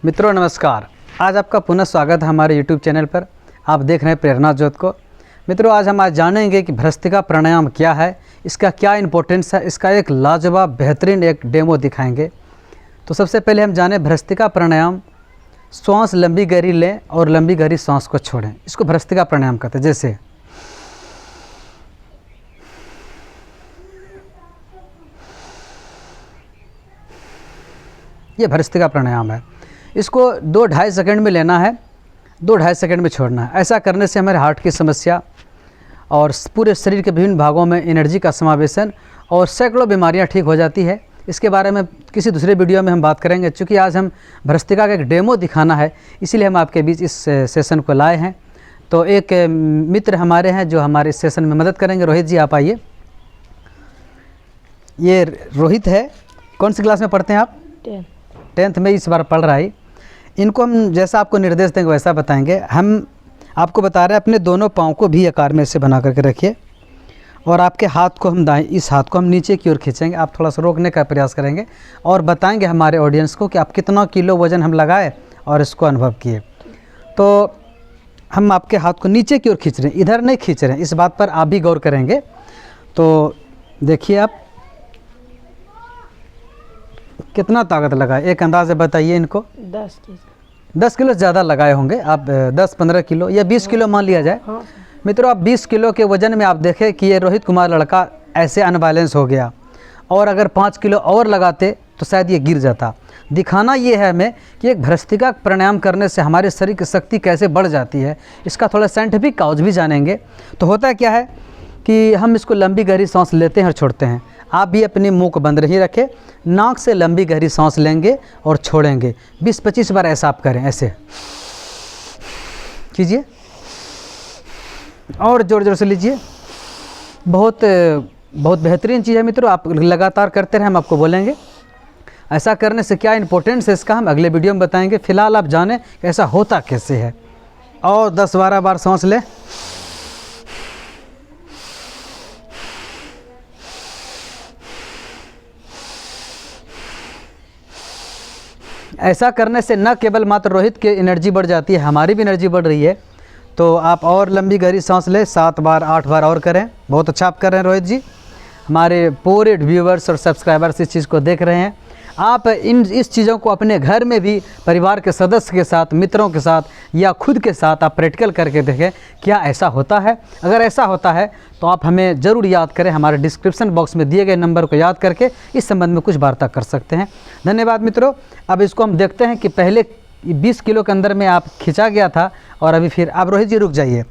मित्रों नमस्कार। आज आपका पुनः स्वागत है हमारे YouTube चैनल पर। आप देख रहे हैं प्रेरणा ज्योत को। मित्रों आज हम जानेंगे कि भ्रस्त्रिका प्राणायाम क्या है, इसका क्या इंपॉर्टेंस है, इसका एक लाजवाब बेहतरीन एक डेमो दिखाएंगे। तो सबसे पहले हम जानें भ्रस्त्रिका प्राणायाम। श्वास लंबी गहरी लें और लंबी गहरी सांस को छोड़ें, इसको भ्रस्त्रिका प्राणायाम कहते हैं। जैसे ये भ्रस्त्रिका प्राणायाम है। इसको 2-2.5 सेकंड में लेना है, 2-2.5 सेकंड में छोड़ना है। ऐसा करने से हमारे हार्ट की समस्या और पूरे शरीर के विभिन्न भागों में एनर्जी का समावेशन और सैकड़ों बीमारियां ठीक हो जाती है। इसके बारे में किसी दूसरे वीडियो में हम बात करेंगे। चूँकि आज हम भ्रस्त्रिका का एक डेमो दिखाना है, इसीलिए हम आपके बीच इस सेशन को लाए हैं। तो एक मित्र हमारे हैं जो हमारे इस सेशन में मदद करेंगे। रोहित जी आप आइए। ये रोहित है। कौन सी क्लास में पढ़ते हैं आप? 10th में इस बार पढ़ रहा है। इनको हम जैसा आपको निर्देश देंगे वैसा बताएंगे। हम आपको बता रहे हैं अपने दोनों पाँव को भी आकार में से बना करके रखिए और आपके हाथ को हम इस हाथ को हम नीचे की ओर खींचेंगे। आप थोड़ा सा रोकने का प्रयास करेंगे और बताएंगे हमारे ऑडियंस को कि आप कितना किलो वज़न हम लगाए और इसको अनुभव किए। तो हम आपके हाथ को नीचे की ओर खींच रहे हैं, इधर नहीं खींच रहे हैं। इस बात पर आप भी गौर करेंगे। तो देखिए आप कितना ताकत लगाए, एक अंदाज़ बताइए इनको। 10 किलो ज़्यादा लगाए होंगे आप, 10-15 किलो या 20 किलो मान लिया जाए। हाँ। मित्रों आप 20 किलो के वज़न में आप देखें कि ये रोहित कुमार लड़का ऐसे अनबैलेंस हो गया और अगर 5 किलो और लगाते तो शायद ये गिर जाता। दिखाना ये है हमें कि एक भ्रस्त्रिका प्राणायाम करने से हमारे शरीर की शक्ति कैसे बढ़ जाती है। इसका थोड़ा साइंटिफिक काउज भी जानेंगे। तो होता क्या है कि हम इसको लंबी गहरी सांस लेते हैं और छोड़ते हैं। आप भी अपने मुंह को बंद नहीं रखें, नाक से लंबी गहरी सांस लेंगे और छोड़ेंगे। 20-25 बार ऐसा आप करें। ऐसे कीजिए और ज़ोर ज़ोर से लीजिए। बहुत बेहतरीन चीज़ है मित्रों, आप लगातार करते रहें, हम आपको बोलेंगे। ऐसा करने से क्या इंपॉर्टेंस है इसका हम अगले वीडियो में बताएंगे। फ़िलहाल आप जानें ऐसा होता कैसे है। और 10-12 बार सांस लें। ऐसा करने से न केवल मात्र रोहित की एनर्जी बढ़ जाती है, हमारी भी एनर्जी बढ़ रही है। तो आप और लंबी गहरी सांस लें, 7 बार 8 बार और करें। बहुत अच्छा आप कर रहे हैं रोहित जी। हमारे पूरे व्यूवर्स और सब्सक्राइबर्स इस चीज़ को देख रहे हैं। आप इस चीज़ों को अपने घर में भी परिवार के सदस्य के साथ, मित्रों के साथ या खुद के साथ आप प्रैक्टिकल करके देखें क्या ऐसा होता है। अगर ऐसा होता है तो आप हमें ज़रूर याद करें। हमारे डिस्क्रिप्शन बॉक्स में दिए गए नंबर को याद करके इस संबंध में कुछ वार्ता कर सकते हैं। धन्यवाद मित्रों। अब इसको हम देखते हैं कि पहले 20 किलो के अंदर में आप खिंचा गया था और अभी फिर आप रोहित जी रुक जाइए।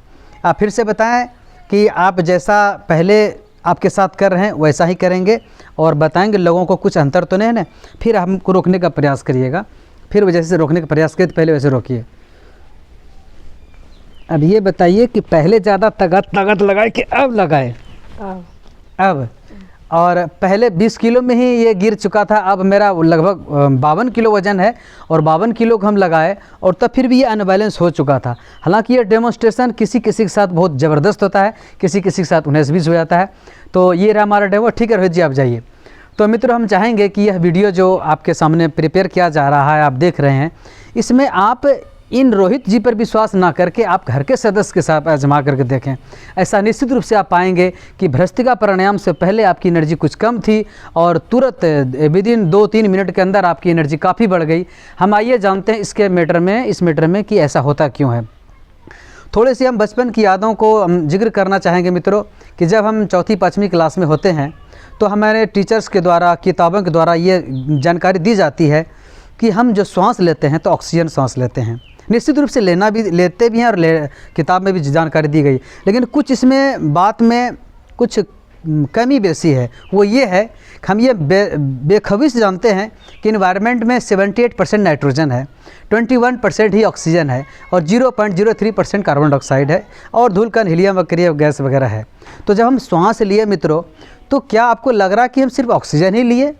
आप फिर से बताएं कि आप जैसा पहले आपके साथ कर रहे हैं वैसा ही करेंगे और बताएंगे लोगों को कुछ अंतर तो नहीं है ना। फिर हमको रोकने का प्रयास करिएगा। फिर वो जैसे रोकने का प्रयास करिए तो पहले वैसे रोकिए। अब ये बताइए कि पहले ज़्यादा ताकत लगाए कि अब लगाए? अब और पहले 20 किलो में ही ये गिर चुका था। अब मेरा लगभग 52 किलो वज़न है और 52 किलो को हम लगाए और तब फिर भी ये अनबैलेंस हो चुका था। हालांकि ये डेमोन्स्ट्रेशन किसी किसी के साथ बहुत ज़बरदस्त होता है, किसी किसी के साथ 19-20 हो जाता है। तो ये रहा हमारा डेमो। ठीक है रोहित जी आप जाइए। तो मित्रों हम चाहेंगे कि यह वीडियो जो आपके सामने प्रिपेयर किया जा रहा है, आप देख रहे हैं, इसमें आप इन रोहित जी पर विश्वास ना करके आप घर के सदस्य के साथ आजमा करके देखें। ऐसा निश्चित रूप से आप पाएंगे कि भ्रस्त्रिका प्राणायाम से पहले आपकी एनर्जी कुछ कम थी और तुरंत विदिन 2-3 मिनट के अंदर आपकी एनर्जी काफ़ी बढ़ गई। हम आइए जानते हैं इस मैटर में कि ऐसा होता क्यों है। थोड़ी सी हम बचपन की यादों को हम जिक्र करना चाहेंगे मित्रों कि जब हम 4th-5वीं क्लास में होते हैं तो हमारे टीचर्स के द्वारा, किताबों के द्वारा ये जानकारी दी जाती है कि हम जो श्वास लेते हैं तो ऑक्सीजन सांस लेते हैं। निश्चित रूप से लेते भी हैं और किताब में भी जानकारी दी गई। लेकिन कुछ इसमें बात में कुछ कमी बेसी है। वो ये है कि हम ये बेखबी से जानते हैं कि इन्वायरमेंट में 78% नाइट्रोजन है, 21% ही ऑक्सीजन है और 0.03% कार्बन डाइऑक्साइड है और धूलकण, हीलियम वक्रिय गैस वगैरह है। तो जब हम श्वास लिए मित्रों तो क्या आपको लग रहा कि हम सिर्फ ऑक्सीजन ही लिए?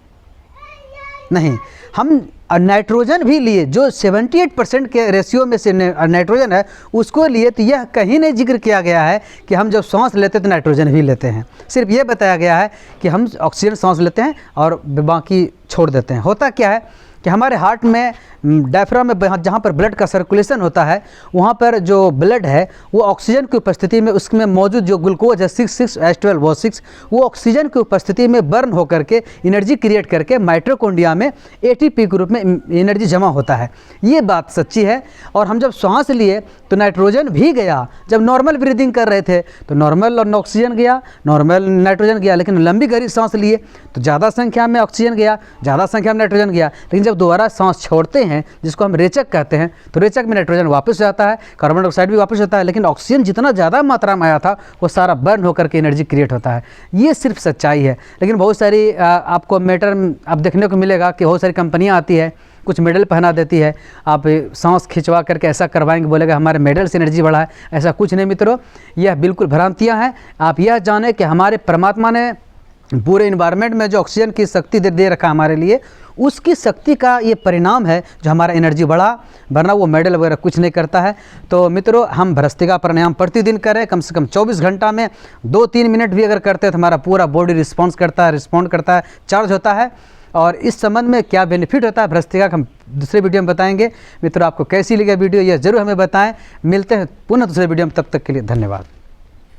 नहीं, हम नाइट्रोजन भी लिए। जो 78% के रेशियो में से नाइट्रोजन है उसको लिए। तो यह कहीं नहीं जिक्र किया गया है कि हम जब सांस लेते तो नाइट्रोजन भी लेते हैं। सिर्फ ये बताया गया है कि हम ऑक्सीजन सांस लेते हैं और बाकी छोड़ देते हैं। होता क्या है कि हमारे हार्ट में डायफ्राम में जहाँ पर ब्लड का सर्कुलेशन होता है, वहाँ पर जो ब्लड है वो ऑक्सीजन की उपस्थिति में, उसमें मौजूद जो ग्लूकोज है 6,6H12O6, वो ऑक्सीजन की उपस्थिति में बर्न होकर के एनर्जी क्रिएट करके माइटोकॉन्ड्रिया में एटीपी के रूप में एनर्जी जमा होता है। ये बात सच्ची है। और हम जब सांस लिए तो नाइट्रोजन भी गया। जब नॉर्मल ब्रीदिंग कर रहे थे तो नॉर्मल ऑक्सीजन गया, नॉर्मल नाइट्रोजन गया, लेकिन लंबी गहरी सांस लिए तो ज़्यादा संख्या में ऑक्सीजन गया, ज़्यादा संख्या में नाइट्रोजन गया। लेकिन जब दोबारा सांस छोड़ते हैं, जिसको हम रेचक कहते हैं, तो रेचक में नाइट्रोजन वापस जाता है, कार्बन डाइऑक्साइड भी वापस जाता है, लेकिन ऑक्सीजन जितना ज़्यादा मात्रा में आया था वो सारा बर्न होकर के एनर्जी क्रिएट होता है। ये सिर्फ सच्चाई है। लेकिन बहुत सारी आपको मैटर अब देखने को मिलेगा कि बहुत सारी कंपनियाँ आती है, कुछ मेडल पहना देती है, आप सांस खिंचवा करके ऐसा करवाएंगे, बोलेगा हमारे मेडल से एनर्जी बढ़ा है। ऐसा कुछ नहीं मित्रों, यह बिल्कुल भ्रांतियां हैं। आप यह जानें कि हमारे परमात्मा ने पूरे इन्वायरमेंट में जो ऑक्सीजन की शक्ति दे रखा हमारे लिए, उसकी शक्ति का ये परिणाम है जो हमारा एनर्जी बढ़ा, वरना वो मेडल वगैरह कुछ नहीं करता है। तो मित्रों, हम भस्त्रिका प्राणायाम प्रतिदिन करें, कम से कम 24 घंटा में 2-3 मिनट भी अगर करते हैं तो हमारा पूरा बॉडी रिस्पॉन्ड करता है, चार्ज होता है। और इस संबंध में क्या बेनिफिट होता है भस्त्रिका का हम दूसरे वीडियो में बताएंगे। मित्रों, आपको कैसी लगी वीडियो यह जरूर हमें बताएं। मिलते हैं पुनः दूसरे वीडियो में, तब तक के लिए धन्यवाद।